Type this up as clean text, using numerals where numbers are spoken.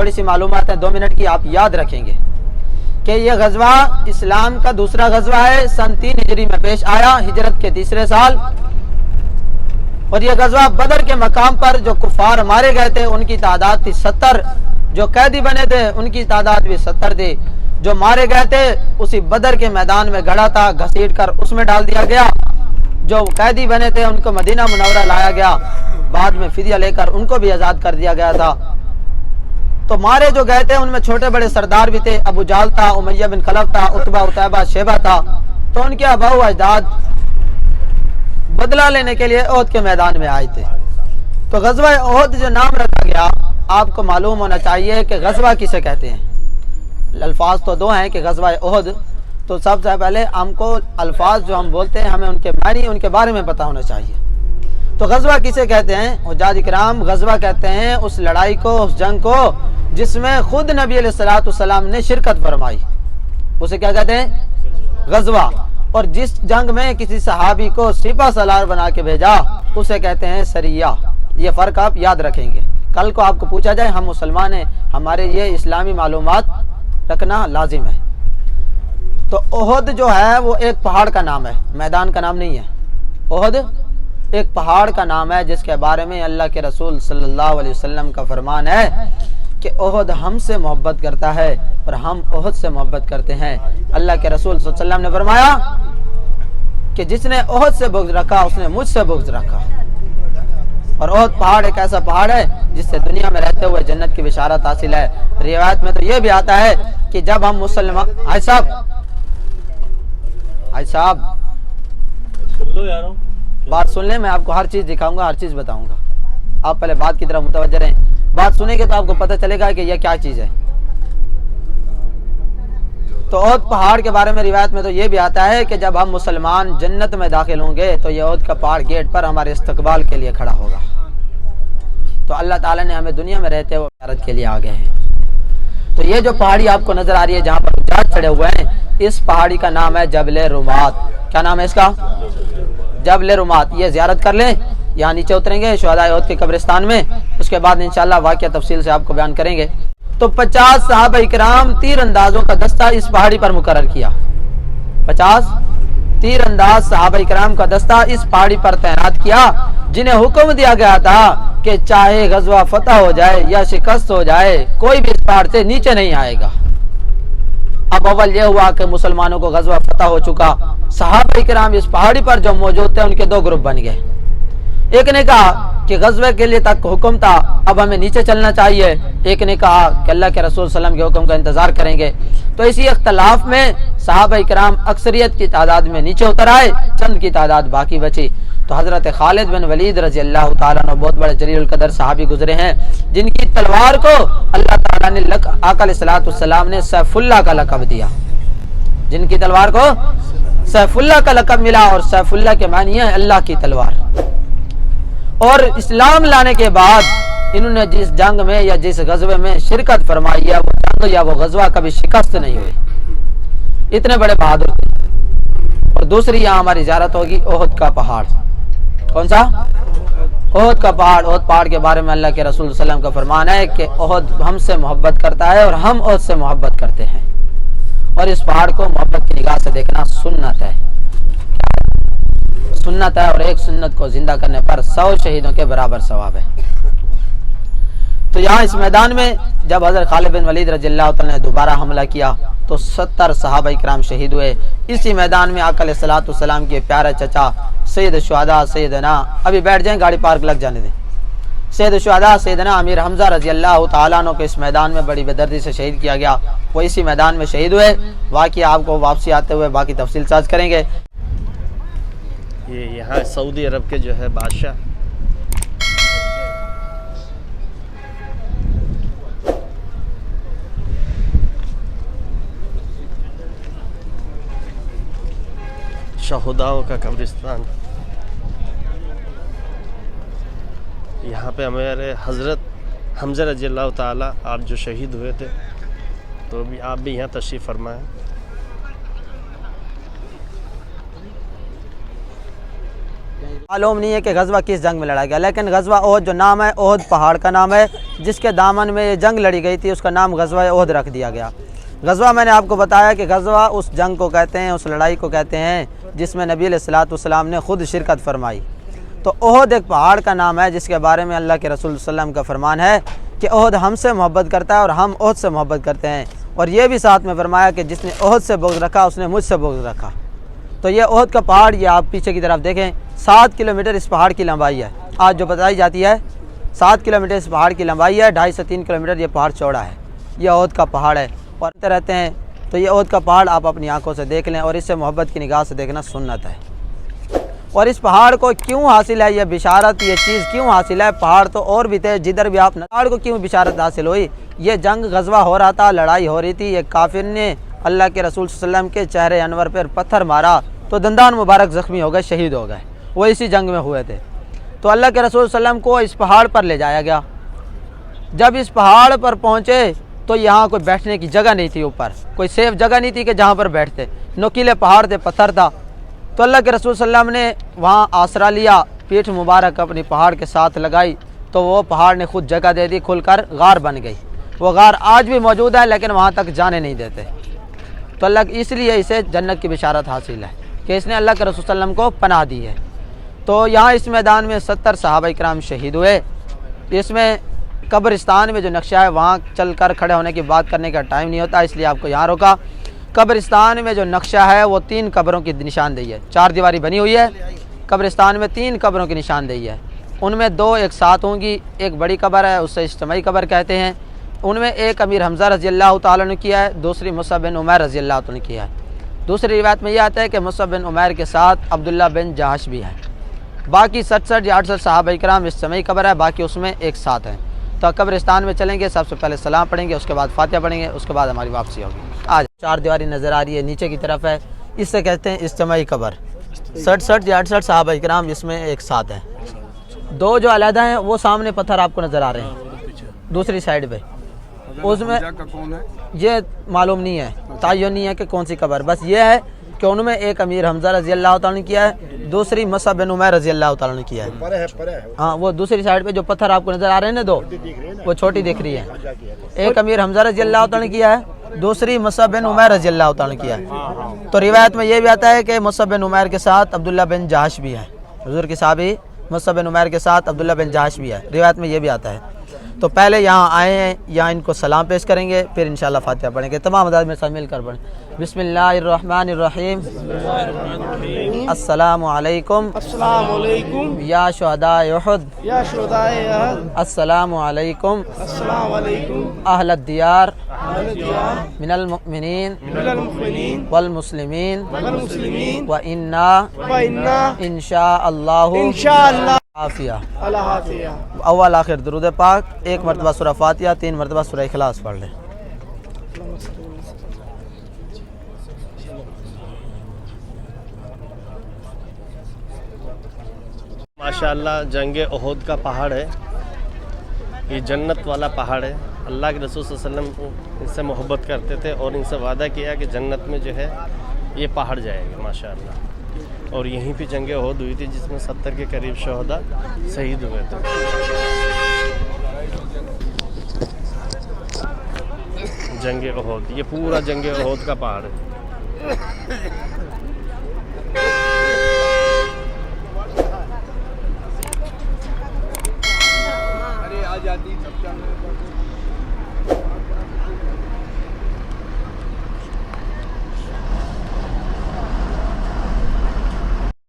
تھوڑی سی معلومات ہیں 2 منٹ کی، آپ یاد رکھیں گے کہ یہ غزوہ اسلام کا دوسرا غزوہ ہے، سن 3 ہجری میں پیش آیا، ہجرت کے تیسرے سال۔ اور یہ غزوہ بدر کے مقام پر جو کفار مارے گئے تھے ان کی تعداد تھی 70، جو قیدی بنے تھے ان کی تعداد بھی 70 تھی۔ جو مارے گئے تھے اسی بدر کے میدان میں گڑا تھا، گھسیٹ کر اس میں ڈال دیا گیا۔ جو قیدی بنے تھے ان کو مدینہ منورہ لایا گیا، بعد میں فدیہ لے کر ان کو بھی آزاد کر دیا گیا تھا۔ تو مارے جو گئے تھے ان میں چھوٹے بڑے سردار بھی تھے، ابو جہل تھا، امیہ بن خلف تھا، عتبہ عتیبہ شیبہ تھا۔ تو ان کے آباء و اجداد بدلہ لینے کے لیے احد کے میدان میں آئے تھے۔ تو غزوہ احد جو نام رکھا گیا، آپ کو معلوم ہونا چاہیے کہ غزوہ کسے کہتے ہیں۔ الفاظ تو 2 ہیں کہ غزوہ احد، تو سب سے پہلے ہم کو الفاظ جو ہم بولتے ہیں ہمیں ان کے معنی ان کے بارے میں پتہ ہونا چاہیے۔ تو غزوہ کسے کہتے ہیں؟ حجاج کرام، غزوہ کہتے ہیں اس لڑائی کو، اس جنگ کو جس میں خود نبی علیہ الصلوۃ والسلام نے شرکت فرمائی، اسے کیا کہتے ہیں؟ غزوہ۔ اور جس جنگ میں کسی صحابی کو سپہ سالار بنا کے بھیجا اسے کہتے ہیں سریہ۔ یہ فرق آپ یاد رکھیں گے، کل کو آپ کو پوچھا جائے ہم مسلمان ہیں، ہمارے یہ اسلامی معلومات رکھنا لازم ہے۔ تو احد جو ہے وہ ایک پہاڑ کا نام ہے، میدان کا نام نہیں ہے۔ احد ایک پہاڑ کا نام ہے جس کے بارے میں اللہ کے رسول صلی اللہ علیہ وسلم کا فرمان ہے کہ احد ہم سے محبت کرتا ہے اور ہم احد سے محبت کرتے ہیں۔ اللہ کے رسول صلی اللہ علیہ وسلم نے فرمایا کہ جس نے احد سے بغض رکھا اس نے مجھ سے بغض رکھا۔ اور احد پہاڑ ایک ایسا پہاڑ ہے جس سے دنیا میں رہتے ہوئے جنت کی بشارت حاصل ہے۔ روایت میں تو یہ بھی آتا ہے کہ جب ہم مسلمان صاحب بات سن لیں، میں آپ کو ہر چیز دکھاؤں گا، ہر چیز بتاؤں گا، آپ پہلے بات کی طرف متوجہ رہیں۔ بات سنیں گے تو آپ کو پتہ چلے گا کہ یہ کیا چیز ہے۔ تو احد پہاڑ کے بارے میں روایت میں تو یہ بھی آتا ہے کہ جب ہم مسلمان جنت میں داخل ہوں گے تو یہ احد کا پہاڑ گیٹ پر ہمارے استقبال کے لیے کھڑا ہوگا۔ تو اللہ تعالیٰ نے ہمیں دنیا میں رہتے ہوئے زیارت کے لیے آ گئے ہیں۔ تو یہ جو پہاڑی آپ کو نظر آ رہی ہے جہاں پر حجاج چڑھے ہوئے ہیں، اس پہاڑی کا نام ہے جبل رمات۔ کیا نام ہے اس کا؟ جبل رمات۔ یہ زیارت کر لیں، یہاں نیچے اتریں گے شہداء احد کے قبرستان میں، اس کے بعد انشاءاللہ واقعہ تفصیل سے آپ کو بیان کریں گے۔ تو 50 صحابہ کرام تیر اندازوں کا دستہ اس پہاڑی پر مقرر کیا۔ 50 تیر انداز صحابہ کرام کا دستہ اس پہاڑی پر تعینات کیا، جنہیں حکم دیا گیا تھا کہ چاہے غزوہ فتح ہو جائے یا شکست ہو جائے کوئی بھی اس پہاڑ سے نیچے نہیں آئے گا۔ اب اول یہ ہوا کہ مسلمانوں کو غزوہ فتح ہو چکا، صحابہ کرام اس پہاڑی پر جو موجود تھے ان کے 2 گروپ بن گئے۔ ایک نے کہا کہ غزوے کے لیے تک حکم تھا، اب ہمیں نیچے چلنا چاہیے۔ ایک نے کہا کہ اللہ کے رسول صلی اللہ علیہ وسلم کے حکم کا انتظار کریں گے۔ تو اسی اختلاف میں صحابہ کرام اکثریت کی تعداد میں نیچے اتر آئے، چند کی تعداد باقی بچی۔ تو حضرت خالد بن ولید رضی اللہ تعالیٰ عنہ بہت بڑے جلیل القدر صحابی گزرے ہیں، جن کی تلوار کو اللہ تعالیٰ نے آقا علیہ الصلوۃ والسلام نے سیف اللہ کا لقب دیا، جن کی تلوار کو سیف اللہ کا لقب ملا، اور سیف اللہ کے معنی ہے اللہ کی تلوار۔ اور اسلام لانے کے بعد انہوں نے جس جنگ میں یا جس غزوے میں شرکت فرمائی ہے وہ جنگ یا وہ غزوہ کبھی شکست نہیں ہوئی، اتنے بڑے بہادر تھے۔ اور دوسری یہاں ہماری زیارت ہوگی احد کا پہاڑ۔ کون سا؟ احد کا پہاڑ۔ احد پہاڑ کے بارے میں اللہ کے رسول صلی اللہ علیہ وسلم کا فرمان ہے کہ احد ہم سے محبت کرتا ہے اور ہم احد سے محبت کرتے ہیں، اور اس پہاڑ کو محبت کی نگاہ سے دیکھنا سنت ہے، سنت ہے، اور ایک سنت کو زندہ کرنے پر 100 شہیدوں کے برابر ثواب ہے۔ تو یہاں اس میدان میں جب حضرت خالد بن ولید رضی اللہ تعالیٰ نے دوبارہ حملہ کیا تو 70 صحابہ کرام شہید ہوئے۔ اسی میدان میں آقا علیہ الصلوۃ والسلام کے پیارے چچا سید الشہداء سیدنا، ابھی بیٹھ جائیں گاڑی پارک لگ جانے دیں، سید الشہداء سیدنا امیر حمزہ رضی اللہ تعالیٰ عنہ کو اس میدان میں بڑی بے-دردی سے شہید کیا گیا، وہ اسی میدان میں شہید ہوئے۔ واقعہ آپ کو واپسی آتے ہوئے باقی تفصیل ساز کریں گے۔ یہ یہاں سعودی عرب کے جو ہے بادشاہ شہداؤں کا قبرستان، یہاں پہ ہمارے حضرت حمزہ رضی اللہ تعالیٰ آپ جو شہید ہوئے تھے، تو بھی آپ بھی یہاں تشریف فرمائیں۔ معلوم نہیں ہے کہ غزوہ کس جنگ میں لڑا گیا، لیکن غزوہ احد جو نام ہے، احد پہاڑ کا نام ہے جس کے دامن میں یہ جنگ لڑی گئی تھی، اس کا نام غزوہ احد رکھ دیا گیا۔ غزوہ میں نے آپ کو بتایا کہ غزوہ اس جنگ کو کہتے ہیں، اس لڑائی کو کہتے ہیں جس میں نبی علیہ الصلوۃ والسلام نے خود شرکت فرمائی۔ تو احد ایک پہاڑ کا نام ہے جس کے بارے میں اللہ کے رسول صلی اللہ علیہ وسلم کا فرمان ہے کہ احد ہم سے محبت کرتا ہے اور ہم احد سے محبت کرتے ہیں، اور یہ بھی ساتھ میں فرمایا کہ جس نے احد سے بغض رکھا اس نے مجھ سے بغض رکھا۔ تو یہ احد کا پہاڑ، یہ آپ پیچھے کی طرف دیکھیں، 7 کلومیٹر اس پہاڑ کی لمبائی ہے، آج جو بتائی جاتی ہے 7 کلومیٹر اس پہاڑ کی لمبائی ہے، 2.5 سے 3 کلومیٹر یہ پہاڑ چوڑا ہے، یہ احد کا پہاڑ ہے۔ اور رہتے ہیں تو یہ احد کا پہاڑ آپ اپنی آنکھوں سے دیکھ لیں، اور اس سے محبت کی نگاہ سے دیکھنا سنت ہے۔ اور اس پہاڑ کو کیوں حاصل ہے یہ بشارت، یہ چیز کیوں حاصل ہے؟ پہاڑ تو اور بھی تھے جدھر بھی آپ، پہاڑ کو کیوں بشارت حاصل ہوئی؟ یہ جنگ غزوہ ہو رہا تھا، لڑائی ہو رہی تھی، ایک کافر نے اللہ کے رسول صلی اللہ علیہ وسلم کے چہرے انور پر پتھر مارا تو دندان مبارک زخمی ہو گئے، شہید ہو گئے، وہ اسی جنگ میں ہوئے تھے۔ تو اللہ کے رسول صلی اللہ علیہ وسلم کو اس پہاڑ پر لے جایا گیا۔ جب اس پہاڑ پر پہنچے تو یہاں کوئی بیٹھنے کی جگہ نہیں تھی، اوپر کوئی سیف جگہ نہیں تھی کہ جہاں پر بیٹھتے، نوکیلے پہاڑ تھے، پتھر تھا۔ تو اللہ کے رسول صلی اللہ علیہ وسلم نے وہاں آسرا لیا، پیٹھ مبارک اپنی پہاڑ کے ساتھ لگائی، تو وہ پہاڑ نے خود جگہ دے دی، کھل کر غار بن گئی۔ وہ غار آج بھی موجود ہے لیکن وہاں تک جانے نہیں دیتے۔ تو اللہ اس لیے اسے جنت کی بشارت حاصل ہے کہ اس نے اللہ کے رسول صلی اللہ علیہ وسلم کو پناہ دی ہے۔ تو یہاں اس میدان میں 70 صحابہ کرام شہید ہوئے۔ اس میں قبرستان میں جو نقشہ ہے وہاں چل کر کھڑے ہونے کی بات کرنے کا ٹائم نہیں ہوتا، اس لیے آپ کو یہاں روکا۔ قبرستان میں جو نقشہ ہے وہ 3 قبروں کی نشاندہی ہے، 4 دیواری بنی ہوئی ہے، قبرستان میں 3 قبروں کی نشاندہی ہے۔ ان میں 2 ایک ساتھ ہوں گی، ایک بڑی قبر ہے اسے اجتماعی قبر کہتے ہیں، ان میں ایک امیر حمزہ رضی اللہ تعالیٰ نے کیا ہے، دوسری مصعب بن عمیر رضی اللہ تعالیٰ نے کیا ہے۔ دوسری روایت میں یہ آتا ہے کہ مصعب بن عمیر کے ساتھ عبداللہ بن جہش بھی ہے۔ باقی 67 یا 68 صحابہ کرام اجتماعی قبر ہے، باقی اس میں ایک ساتھ ہیں۔ تو قبرستان میں چلیں گے، سب سے پہلے سلام پڑھیں گے، اس کے بعد فاتحہ پڑھیں گے، اس کے بعد ہماری واپسی ہوگی۔ آج 4 دیواری نظر آ رہی ہے، نیچے کی طرف ہے، اس سے کہتے ہیں اجتماعی قبر۔ 67 یا 68 صحابہ کرام اس میں ایک ساتھ ہیں۔ 2 جو علیحدہ ہیں وہ سامنے پتھر آپ کو نظر آ رہے ہیں دوسری سائڈ پہ، اس میں یہ معلوم نہیں ہے، تعین نہیں ہے کہ کون سی قبر، بس یہ ہے کہ ان میں ایک امیر حمزہ رضی اللہ تعالیٰ نے کیا ہے، دوسری مصعب بن عمیر رضی اللہ تعالیٰ نے کیا ہے۔ ہاں وہ دوسری سائڈ پہ جو پتھر آپ کو نظر آ رہے ہیں نا 2، وہ چھوٹی دکھ رہی ہے، ایک امیر حمزہ رضی اللہ تعالیٰ نے کیا ہے، دوسری مصعب بن عمیر رضی اللہ تعالیٰ نے کیا ہے۔ تو روایت میں یہ بھی آتا ہے کہ مصعب بن عمیر کے ساتھ عبداللہ بن جہش بھی ہے، حضور کے صحابی مصعب بن عمیر کے ساتھ عبداللہ بن جہش بھی ہے، روایت میں یہ بھی آتا ہے۔ تو پہلے یہاں آئے ہیں، یہاں ان کو سلام پیش کریں گے، پھر انشاءاللہ فاتحہ پڑھیں گے۔ تمام حضرات میرے ساتھ مل کر پڑھیں۔ بسم اللہ الرحمن الرحیم۔ السلام علیکم السلام علیکم یا شہداء احد، یا شہداء احد، السلام علیکم السلام علیکم اہل الدیار اہل دیار من المؤمنین من المؤمنین والمسلمین والمسلمین وإنا وإنا انشاء اللہ انشاءاللہ عافیہ۔ علی حافظہ۔ اول آخر درود پاک، 1 مرتبہ سورہ فاتحہ، 3 مرتبہ سورہ اخلاص پڑھ لیں۔ ماشاءاللہ جنگ احد کا پہاڑ ہے، یہ جنت والا پہاڑ ہے۔ اللہ کے رسول صلی اللہ علیہ وسلم ان سے محبت کرتے تھے اور ان سے وعدہ کیا کہ جنت میں جو ہے یہ پہاڑ جائے گا ماشاءاللہ۔ اور یہیں پہ جنگ احد ہوئی تھی جس میں 70 کے قریب شہداء شہید ہوئے تھے۔ جنگ احد، یہ پورا جنگ احد کا پہاڑ ہے۔ ارے آ جاتی